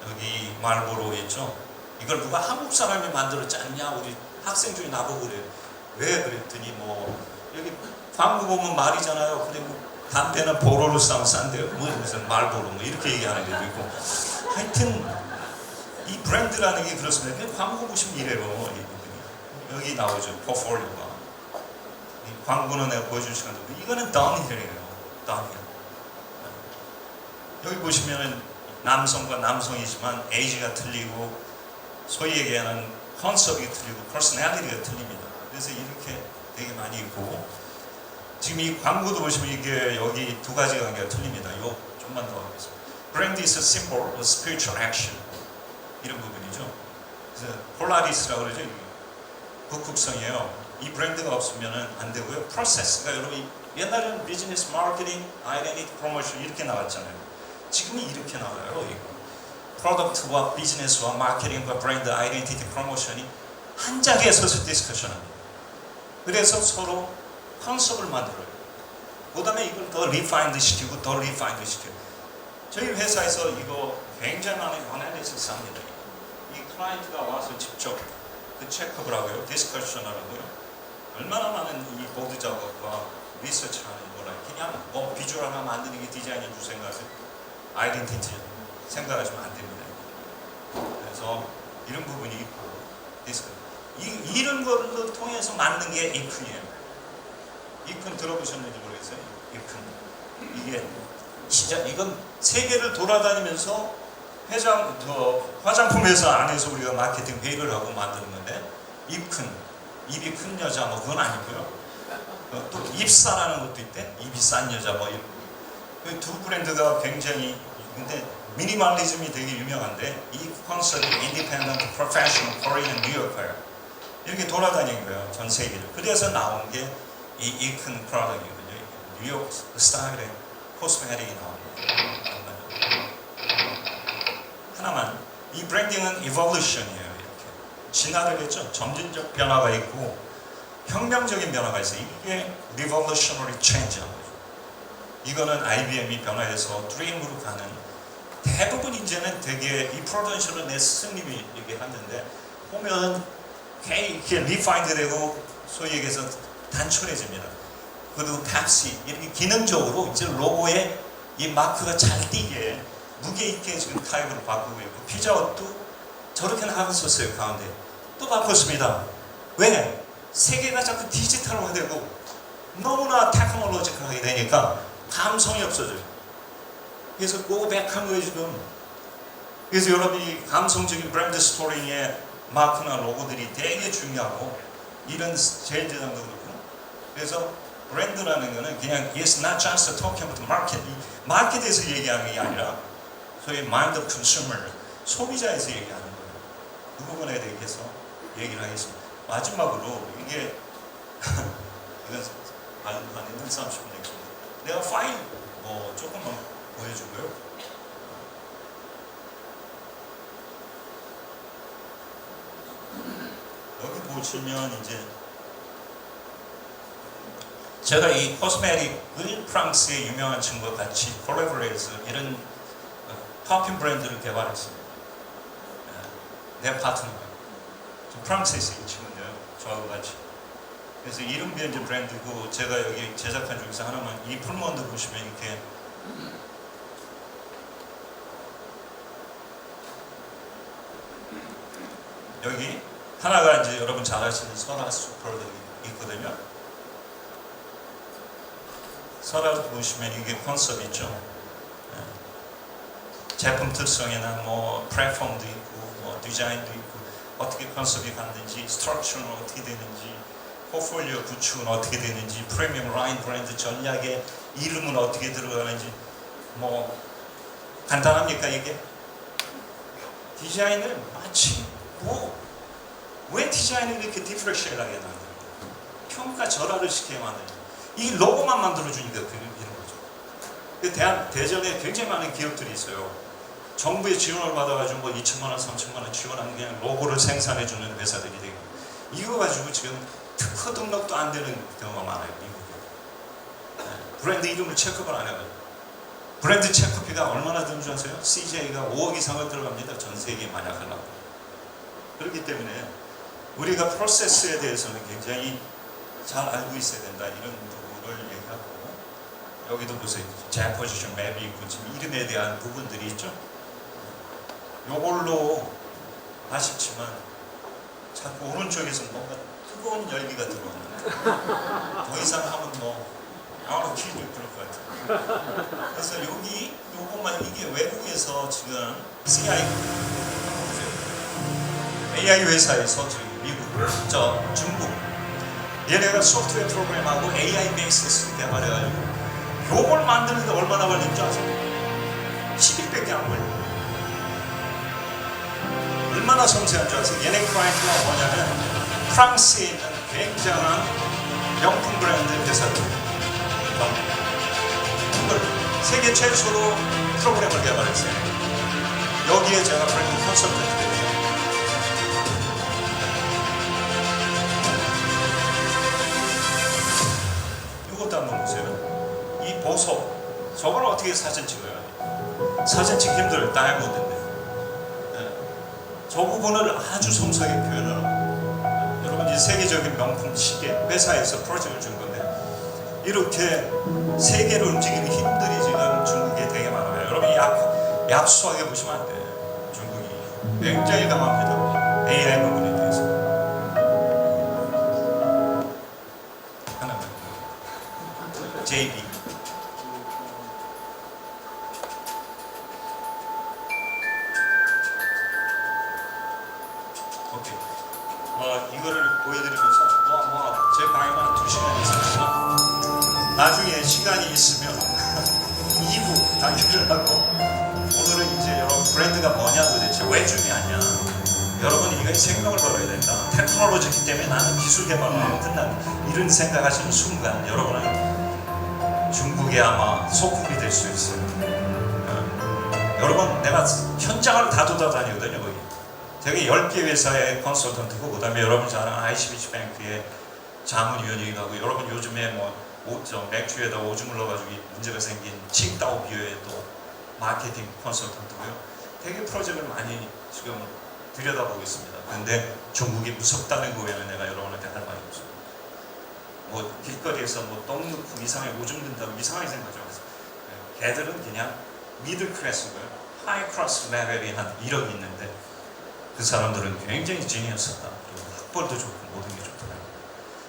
여기 말보로 있죠. 이걸 누가 한국 사람이 만들었지 않냐? 우리 학생 중에 나보고 그래요. 왜 그랬더니 뭐 여기 광고 보면 말이잖아요. 그리고 담배는 보로로 싸면 싼데요. 무슨 말보로 뭐 이렇게 얘기하는 데도 있고. 하여튼 이 브랜드라는 게 그렇습니다. 광고 보시면 이래요. 여기 나오죠. 포폴리오가. 이 광고는 내가 보여줄 시간도 없고 이거는 다운힐이에요. 다운힐. 여기 보시면은 남성과 남성이지만 에이지가 틀리고 소위 얘기하는 컨셉이 틀리고 퍼스널리티가 틀립니다. 그래서 이렇게 되게 많이 있고 지금 이 광고도 보시면 이게 여기 두 가지 관계가 틀립니다. 요 좀만 더 하겠습니다. Brand is a symbol of spiritual action 이런 부분이죠. 그래서 폴라리스라고 그러죠. 북극성이에요. 이 브랜드가 없으면 안 되고요. 프로세스가 여러분 옛날에는 비즈니스 마케팅, 아이덴티티 프로모션 이렇게 나왔잖아요. 지금은 이렇게 나와요. 이거. 프로덕트와 비즈니스와 마케팅과 브랜드 아이덴티티 프로모션이 한 자리에 서서 디스커션합니다. 그래서 서로 컨셉을 만들어요. 그 다음에 이걸 더 리파인드 시키고 더 리파인드 시켜요. 저희 회사에서 이거 굉장히 많은 어나리시스 합니다. 이 클라이언트가 와서 직접 그 체크업을 하고요. 디스커션을 하고요. 얼마나 많은 이 보드 작업과 리서치를 하는지 몰라요. 그냥 뭐 비주얼 하나 만드는 게 디자인인 줄 생각하세요. 아이덴티티 생각하시면 안 됩니다. 그래서 이런 부분이 있고 이런 걸로 통해서 만든 게 이큰이에요. 이큰 들어보셨는지 모르겠어요. 이큰 이게 진짜 이건 세계를 돌아다니면서 화장품 회사 안에서 우리가 마케팅 회의를 하고 만드는 건데 입이 큰 여자 뭐 그건 아니고요. 또 입사라는 것도 있대. 입이 싼 여자 뭐 두 브랜드가 굉장히 근데 미니멀리즘이 되게 유명한데 이 컨셉이 인디펜던트, 프로페셔널, 코리안, 뉴욕커예요. 이렇게 돌아다닌 거예요. 전 세계를. 그래서 나온 게 이 이큰 프로덕트거든요. 뉴욕 스타일의 코스메틱이 나옵니다. 하나만 이 브랜딩은 evolution이에요. 이렇게 진화를 했죠. 점진적 변화가 있고 혁명적인 변화가 있어요. 이게 revolutionary change라는 거죠. 이거는 IBM이 변화해서 드림으로 가는 대부분 이제는 되게 이 프로던션을 내 스승님이 얘기하는데 보면 이렇게 리파인드 되고 소위 얘기해서 단촐해집니다. 그리고 펩시 이렇게 기능적으로 이제 로고에 이 마크가 잘 띄게 무게 있게 지금 타입으로 바꾸고 있고 피자헛도 저렇게 나갔었어요. 가운데 또 바꿨습니다. 왜? 세계가 자꾸 디지털화되고 너무나 테크놀로지컬하게 되니까 감성이 없어져요. 그래서 고백한 거예요 지금. 그래서 여러분이 감성적인 브랜드 스토리에 마크나 로고들이 되게 중요하고 이런 제일 대단도 그렇고 그래서 브랜드라는 거는 그냥 it's not just talking about market 마켓에서 얘기하는 게 아니라 소위 mind of consumer 소비자에서 얘기하는 거예요. 그 부분에 대해서 얘기를 하겠습니다. 마지막으로 이게 이건 안 했는 30분 얘기입니다. 내가 파일 뭐 조금만 보여주고요. 여기 보시면 이제 제가 이 코스메틱을 프랑스의 유명한 친구와 같이 콜라보레이트해서 이런 퍼퓸 브랜드를 개발했습니다. 내 파트너가 프랑스에서 이 친구인데요. 저하고 같이. 그래서 이름 비엔즈 브랜드고 제가 여기 제작한 중에서 하나만 이 풀무원도 보시면 이렇게 여기 하나가 이제 여러분 잘 아시는 설화 슈퍼도 있거든요. 설화 보시면 이게 컨셉 있죠. 제품 특성이나 뭐 플랫폼도 있고 뭐 디자인도 있고 어떻게 컨셉이 갔는지 스트럭처는 어떻게 되는지 포트폴리오 구축은 어떻게 되는지 프리미엄 라인 브랜드 전략의 이름은 어떻게 들어가는지 뭐 간단합니까 이게? 디자인을 마치 왜 디자인을 이렇게 디프렉션하게 만드는 거예요? 평가 절하를 시켜야 만드는 거예요. 이 로고만 만들어주니까 이런 거죠. 대전에 굉장히 많은 기업들이 있어요. 정부의 지원을 받아가지고 뭐 2천만 원, 3천만 원 지원한 그냥 로고를 생산해주는 회사들이 되고 이거 가지고 지금 특허 등록도 안 되는 경우가 많아요. 미국에. 브랜드 이름을 체크업을 안 해가지고 브랜드 체크비가 얼마나 드는 줄 아세요? CJ가 5억 이상을 들어갑니다. 전 세계에 만약 하려고. 그렇기 때문에 우리가 프로세스에 대해서는 굉장히 잘 알고 있어야 된다. 이런 부분을 얘기하고 여기도 보세요. 제 포지션 맵이 있고 지금 이름에 대한 부분들이 있죠. 요걸로 아쉽지만 자꾸 오른쪽에서 뭔가 뜨거운 열기가 들어오는 더 이상 하면 뭐 아무 키도 그럴 것 같아요. 그래서 요것만 이게 외국에서 지금 AI 회사에서 지금 미국, 중국 얘네가 소프트웨어 프로그램하고 AI 베이스 개발해가지고 요걸 만드는데 얼마나 걸린 줄 아세요? 10일밖에 안 걸려요. 얼마나 섬세한 줄 아세요? 얘네 클라이언트가 뭐냐면 프랑스에 있는 굉장한 명품 브랜드 회사들입니다. 이걸 세계 최초로 프로그램을 개발했어요. 여기에 제가 브랜드 컨설턴트예요. 이것도 한번 보세요. 이 보석, 저걸 어떻게 사진 찍어요? 사진 찍기 힘들어요. 다이아몬드인데. 네. 저 부분을 아주 섬세하게 표현하고, 여러분 이 세계적인 명품 시계 회사에서 프로젝트를 준 건데, 이렇게 세계를 움직이는 힘들이 지금 중국에 되게 많아요. 여러분 약소하게 보시면 안 돼요. 중국이 굉장히 강합니다. AI 부분에 대해서. 하나만. JB. 오케이. 이거를 보여드리면서 제 강의만 2시간 있었지만 나중에 시간이 있으면 2부 강의를 하고, 오늘은 이제 여러분 브랜드가 뭐냐, 도대체 왜 중요하냐, 여러분 이거 생각을 걸어야 된다. 테크놀로지이기 때문에 나는 기술 개발을 하면 끝난다, 이런 생각하시는 순간 여러분은 중국에 아마 소국이 될 수 있어요. 여러분 내가 현장을 다 돌아다니거든요. 거기 제가 10개 회사의 컨설턴트고, 그 다음에 여러분 잘 아는 ICBC 뱅크의 자문위원이기도 하고, 여러분 요즘에 맥주에다 오줌을 넣어가지고 문제가 생긴 칭따오 비어의 또 마케팅 컨설턴트고요. 되게 프로젝트를 많이 지금 들여다보고 있습니다. 그런데 중국이 무섭다는 거에는 내가 여러분한테 할 말이 없어요. 길거리에서 똥 넣고 이상하게 오줌 든다고 이상하게 생각하죠. 걔들은 그냥 미들 클래스고요. 하이 클래스 레벨이 한 1억이 있는데, 그 사람들은 굉장히 지니어스다. 그리고 학벌도 좋고 모든 게 좋더라고요.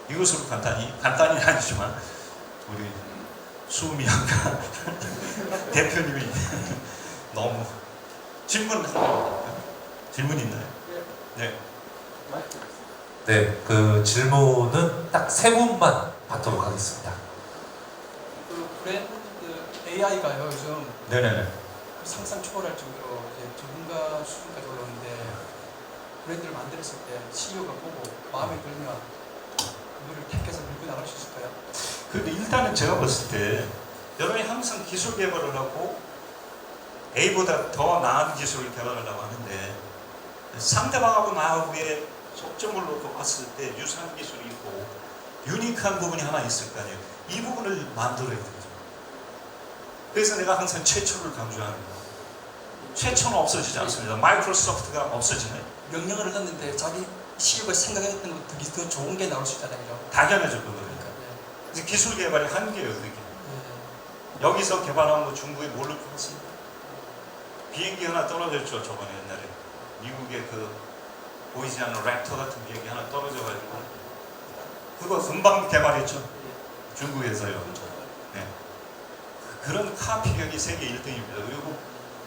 이것으로 간단히 아니지만 우리 수미양과 대표님이 너무 질문 있나요? 네. 네, 그 질문은 딱 3분만 받도록 하겠습니다. 그 브랜드 AI가요 요즘 네네네. 상상 초월할 정도로 이제 전문가 수준까지 올라오는데, 브랜드를 만들었을 때 CEO가 보고 마음에 들면 그거를 택해서 밀고 나갈 수 있을까요? 근데 일단은 제가 봤을 때 여러분이 항상 기술 개발을 하고 A보다 더 나은 기술을 개발하려고 하는데, 상대방하고 나하고의 접점을 놓고 봤을 때 유사한 기술이 있고 유니크한 부분이 하나 있을 거 아니에요. 이 부분을 만들어야 되죠. 그래서 내가 항상 최초를 강조하는 거예요. 최초는 없어지지 않습니다. 마이크로소프트가 없어지나요? 명령어를 넣는데 자기 CEO가 생각했던 것보다 더 좋은 게 나올 수 있잖아요. 그죠? 당연하죠, 그거는. 그러니까, 그래서 기술 개발의 한계예요, 그게. 네. 여기서 개발한 거 중국에 뭘로 팔았습니까? 비행기 하나 떨어졌죠, 저번에 옛날에. 미국의 그 보이지 않는 랩터 같은 비행기 하나 떨어져가지고 그거 금방 개발했죠, 중국에서요. 네. 그런 카피력이 세계 1등입니다. 그리고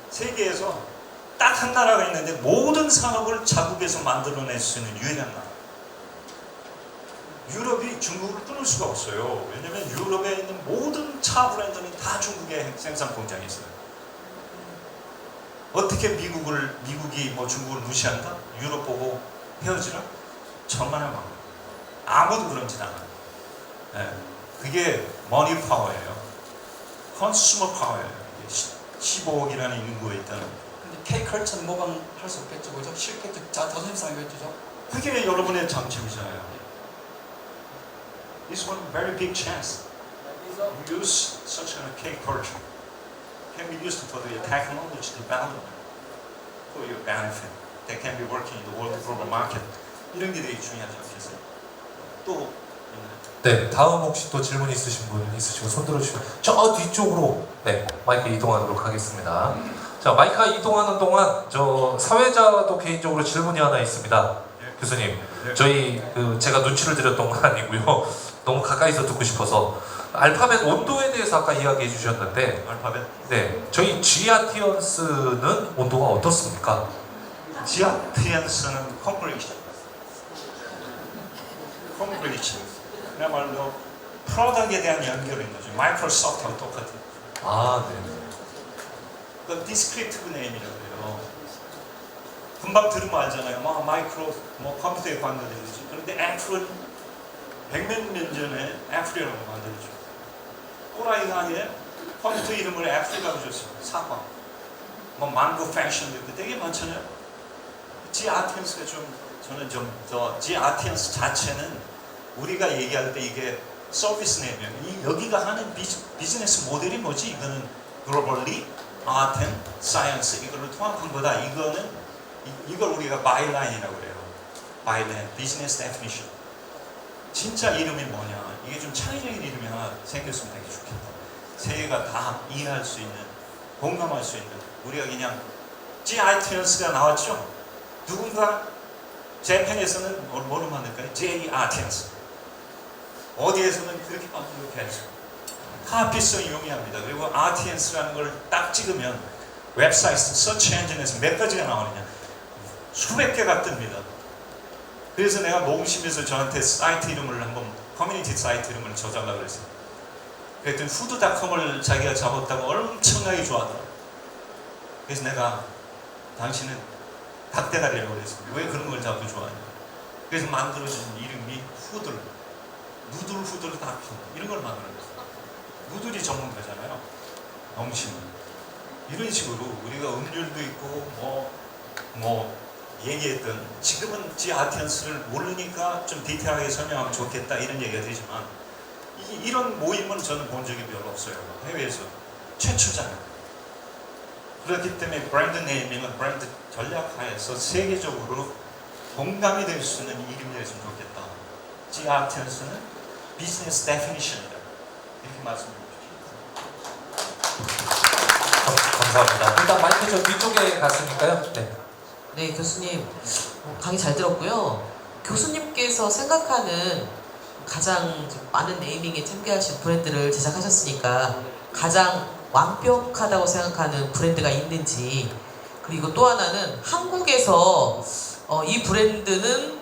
세계에서 딱 한 나라가 있는데 모든 산업을 자국에서 만들어낼 수 있는 유일한 나라. 유럽이 중국을 끊을 수가 없어요. 왜냐하면 유럽에 있는 모든 차 브랜드는 다 중국에 생산 공장이 있어요. 어떻게 미국이 중국을 무시한다? 유럽 보고 헤어지라? 천만의 말. 아무도 그런 짓 안 해요. 네. 그게 머니 파워예요. 컨슈머 파워예요. 15억이라는 인구에 있다는. 근데 K-컬처는 모방할 수 없겠죠. 그죠? 실격적 자존심 상하겠죠. 그게 여러분의 장점이잖아요. This one very big chance. Use such a K-culture. Can be used for the technology development for your benefit. That can be working in the world global market. 이런 게 되게 중요하지 않겠어요? 또 네, 다음 혹시 또 질문 있으신 분 있으시고 손 들어주시면 저 뒤쪽으로 네 마이크 이동하도록 하겠습니다. 자, 마이크가 이동하는 동안 저 사회자도 개인적으로 질문이 하나 있습니다. 교수님, 저희 제가 눈치를 드렸던 건 아니고요. 너무 가까이서 듣고 싶어서 알파벳 온도에 대해서 아까 이야기해 주셨는데, 알파벳? 네, 저희 지아티언스는 온도가 어떻습니까? 지아티언스는 컴플리션. 그야말로 프로덕트에 대한 연결인 거죠. 마이크로소프트하고 똑같은. 아, 네. 그 디스크립티브 네임이라고 해요. 금방 들으면 알잖아요. 마이크로 컴퓨터에 관계되듯이. 그런 근데 애플은 백몇 년 전에 애플이라고 만들었죠. 또라이가 아니에요. 컴퓨터 이름을 애플이라고 줬어요. 사과. 뭐 망고 패션도 있고 되게 많잖아요. G 아티언스가 저는 G 아티언스 자체는 우리가 얘기할 때 이게 서비스 네임이에요. 여기가 하는 비즈니스 모델이 뭐지? 이거는 글로벌리 아트 앤 사이언스 이걸로 통합한 거다. 이걸 우리가 바이라인이라고 그래요. 바이라인, 비즈니스 데피니션. 진짜 이름이 뭐냐? 이게 좀 창의적인 이름이 하나 생겼으면 되게 좋겠다. 세계가 다 이해할 수 있는, 공감할 수 있는. 우리가 그냥 G 아티언스가 나왔죠. 누군가 재팬에서는 뭐로 만들까요? J 아티언스. 어디에서는 그렇게 만들었겠죠. 카피성이 용이합니다. 그리고 아티언스라는 걸 딱 찍으면 웹사이트, 서치 엔진에서 몇 가지가 나오느냐. 수백 개가 뜹니다. 그래서 내가 모금심에서 저한테 사이트 이름을 한번, 커뮤니티 사이트 이름을 줘달라고 그랬어요. 그랬더니 후드닷컴을 자기가 잡았다고 엄청나게 좋아하더라고요. 그래서 내가 당신은 닭대가리라고 그랬어요. 왜 그런 걸 자꾸 좋아하냐. 그래서 만들어진 이름이 누들후들닷컴 이런 걸 만들었어요. 누들이 전문가잖아요. 농심. 이런 식으로 우리가 음률도 있고 뭐 얘기했던 지금은 G 아티언스를 모르니까 좀 디테일하게 설명하면 좋겠다 이런 얘기가 되지만 이런 모임은 저는 본 적이 별로 없어요. 해외에서 최초잖아요. 그렇기 때문에 브랜드 네이밍은 브랜드 전략하에서 세계적으로 공감이 될 수 있는 이름이 됐으면 좋겠다. G 아티언스는 비즈니스 데피니션이다. 이렇게 말씀드립니다. 감사합니다. 일단 마이크 저 뒤쪽에 갔으니까요. 네. 네, 교수님 강의 잘 들었고요. 교수님께서 생각하는 가장 많은 네이밍에 참가하신 브랜드를 제작하셨으니까 가장 완벽하다고 생각하는 브랜드가 있는지, 그리고 또 하나는 한국에서 이 브랜드는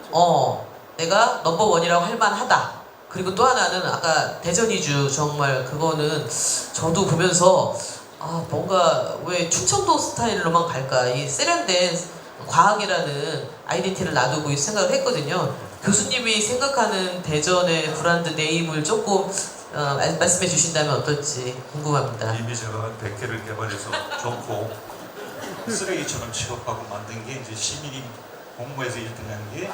내가 넘버원이라고 할 만하다. 그리고 또 하나는 아까 대전 이주 정말 그거는 저도 보면서 뭔가 왜 충청도 스타일로만 갈까, 이 세련된 과학이라는 아이덴티티를 놔두고 생각을 했거든요. 교수님이 생각하는 대전의 브랜드 네임을 조금 말씀해 주신다면 어떨지 궁금합니다. 이미 제가 100개를 개발해서 좋고 쓰레기처럼 취급하고 만든 게 이제 시민이 공부해서 1등한 게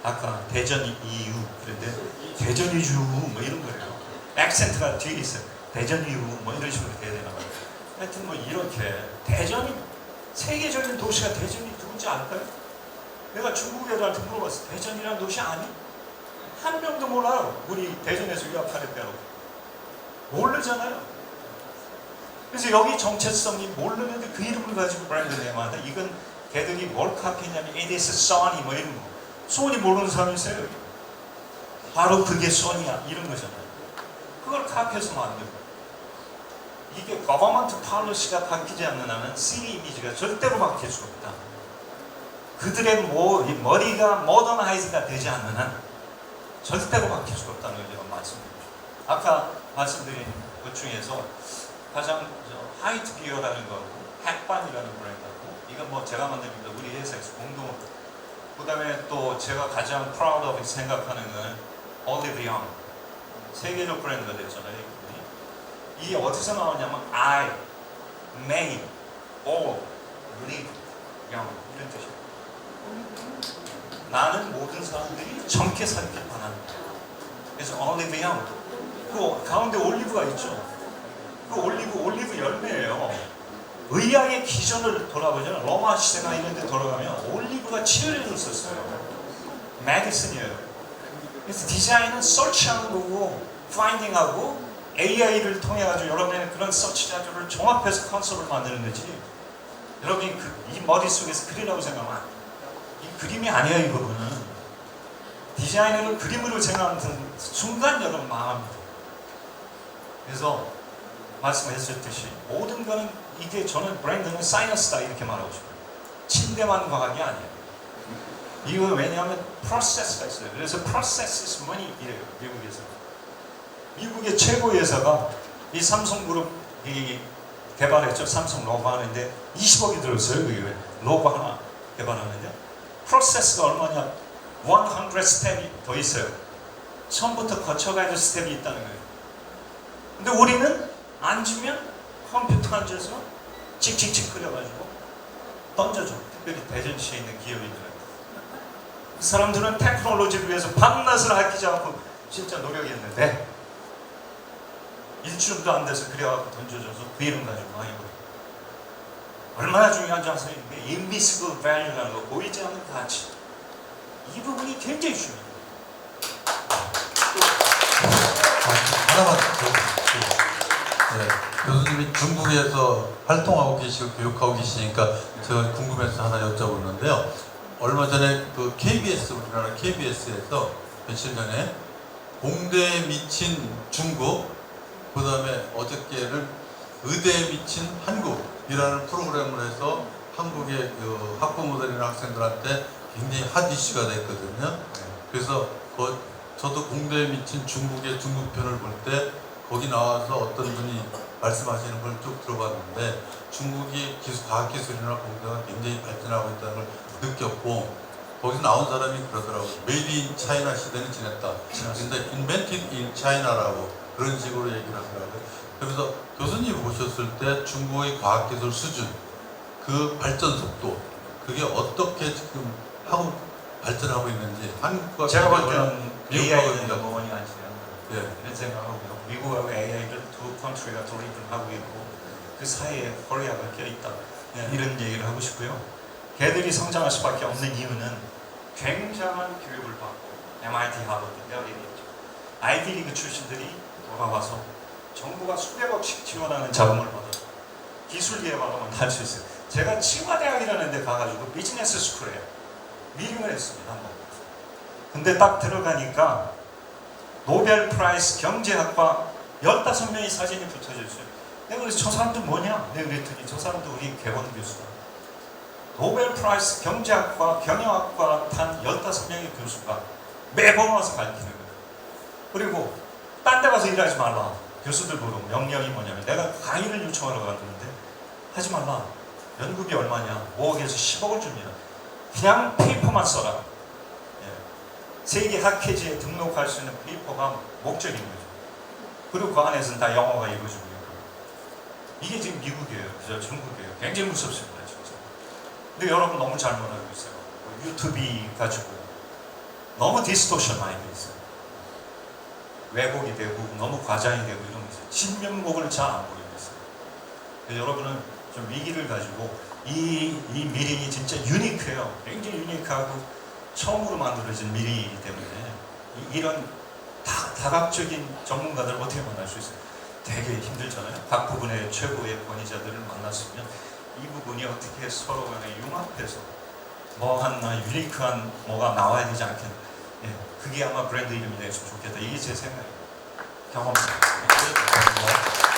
아까 대전 이유. 그런데 대전 이주 뭐 이런 거예요. 액센트가 뒤에 있어요. 대전 이유 뭐 이런 식으로 돼야 되나 봐요. 하여튼 뭐 이렇게 대전이 세계적인 도시가 대전이 누군지 알까요? 내가 중국 애들한테 물어봤어. 대전이라는 도시 아니? 한 명도 몰라요. 우리 대전에서 유학하는 때로 모르잖아요. 그래서 여기 정체성이 모르는데 그 이름을 가지고 브랜드 네임한다. 이건 걔들이 뭘 카피했냐면 it is Sony 뭐 이런 거. 소니 모르는 사람이 있어요. 여기. 바로 그게 소니야 이런 거잖아요. 그걸 카피해서 만들고. 이게 거버먼트 팔러시가 바뀌지 않는 한은 시리 이미지가 절대로 바뀔 수 없다. 그들의 머리가 모더나이즈가 되지 않는 한 절대로 바뀔 수 없다는 걸 제가 말씀드립니다. 아까 말씀드린 것 중에서 가장 하이트 비어라는 거고 핵반이라는 브랜드하고 이건 뭐 제가 만든 겁니다. 우리 회사에서 공동. 그 다음에 또 제가 가장 proud of 생각하는 건 올리브 영. 세계적 브랜드가 됐잖아요. 이게 어디서 나오냐면 I, may, all, live, young 이런 뜻이에요. 나는 모든 사람들이 젊게 살길 바란다. 그래서 olive young. 그 가운데 올리브가 있죠. 그 올리브 열매예요. 의학의 기전을 돌아보잖아요. 로마 시대나 이런 데 돌아가면 올리브가 치료제를 썼어요. 메디슨이에요. 그래서 디자인은 서치하는 거고 파인딩하고 AI를 통해 가지고 여러분의 그런 서치 자료를 종합해서 컨셉을 만드는 거지. 여러분이 이 머릿속에서 그리라고 생각하면 이 그림이 아니에요. 이 부분은 디자이너를 그림으로 생각하는 순간 여러분 망합니다. 그래서 말씀하셨듯이 모든 거는 이게 저는 브랜드는 사이언스다 이렇게 말하고 싶어요. 침대만 과학이 아니에요. 이거 왜냐하면 프로세스가 있어요. 그래서 프로세스 is money 이래요. 미국에서. 미국의 최고 회사가 이 삼성그룹이 개발했죠. 삼성 로고 하는데 20억이 들었어요. 그게 로고 하나 개발하는데 프로세스가 얼마냐? 100 스텝이 더 있어요. 처음부터 거쳐가야 될 스텝이 있다는 거예요. 근데 우리는 앉으면 컴퓨터 앉아서 칙칙칙 끓여가지고 던져줘. 특별히 대전시에 있는 기업인들은. 그 사람들은 테크놀로지를 위해서 밤낮을 아끼지 않고 진짜 노력했는데 일주일도 안 돼서 그래갖고 던져줘서 그 이름 가지고 많이 버려. 얼마나 중요한지 아세요? 이게 invisible value라는 거, 보이지 않는 가치. 이 부분이 굉장히 중요해요. 하나만 더. 네, 교수님이 중국에서 활동하고 계시고 교육하고 계시니까 제가 궁금해서 하나 여쭤보는데요. 얼마 전에 그 KBS, 우리나라 KBS에서 며칠 전에 공대에 미친 중국, 그 다음에 어저께를 의대에 미친 한국이라는 프로그램을 해서 한국의 그 학부모들이나 학생들한테 굉장히 핫 이슈가 됐거든요. 그래서 저도 공대에 미친 중국의 중국편을 볼 때 거기 나와서 어떤 분이 말씀하시는 걸 쭉 들어봤는데 중국이 과학기술이나 공대가 굉장히 발전하고 있다는 걸 느꼈고 거기서 나온 사람이 그러더라고요. 메이드 인 차이나 시대는 지냈다. 근데 인벤티드 인 차이나라고 그런 식으로 얘기를 하더라고요. 그래서 교수님 보셨을 때 중국의 과학기술 수준, 그 발전 속도, 그게 어떻게 지금 하고 발전하고 있는지 한국과 제가 볼 비교하거나 때는 미국하고 AI는 비교. 넘어원이 아니라 이런 생각하고요. 미국하고 AI를 두 컨트리가 독립을 하고 있고 그 사이에 코리아가 껴있다. 이런 얘기를 하고 싶고요. 걔들이 성장할 수밖에 없는 이유는 굉장한 교육을 받고 MIT, 하버드, 내가 얘기했죠. 아이비리그 출신들이 돌아와서 정부가 수백억씩 지원하는 자금을 받아서 기술 개발하면 할 수 있어요. 제가清华대학이라는 데 가가지고 비즈니스 스쿨에 미팅을 했습니다. 한번. 근데 딱 들어가니까 노벨 프라이스 경제학과 15명의 사진이 붙어져 있어요. 내가 그래서 저 사람들 뭐냐? 내가 그랬더니 저 사람도 우리 개원 교수다. 노벨 프라이스 경제학과 경영학과 탄 15명의 교수가 매번 와서 가르치는 거예요. 그리고 딴 데 가서 일하지 말라. 교수들 보고 명령이 뭐냐면 내가 강의를 요청하러 갔는데 하지 말라. 연구비 얼마냐? 5억에서 10억을 줍니다. 그냥 페이퍼만 써라. 예. 세계 학회지에 등록할 수 있는 페이퍼가 목적인 거죠. 그리고 그 안에서는 다 영어가 이루어지고 있고. 이게 지금 미국이에요. 그죠? 중국이에요. 굉장히 무섭습니다. 진짜. 근데 여러분 너무 잘못 알고 있어요. 유튜브 가지고 너무 디스토션 많이 돼 있어요. 왜곡이 되고 너무 과장이 되고 이런 거 있어요. 진면목을 잘 안 보이고 있어요. 그래서 여러분은 좀 위기를 가지고 이 미링이 진짜 유니크해요. 굉장히 유니크하고 처음으로 만들어진 미링이기 때문에 이런 다각적인 전문가들을 어떻게 만날 수 있어요? 되게 힘들잖아요. 각 부분의 최고의 권위자들을 만났으면 이 부분이 어떻게 서로 간에 융합해서 뭐 하나 유니크한 뭐가 나와야 되지 않겠나. 예, 그게 아마 브랜드 이름이 됐으면 좋겠다. 이게 제 생각이에요. 경험상.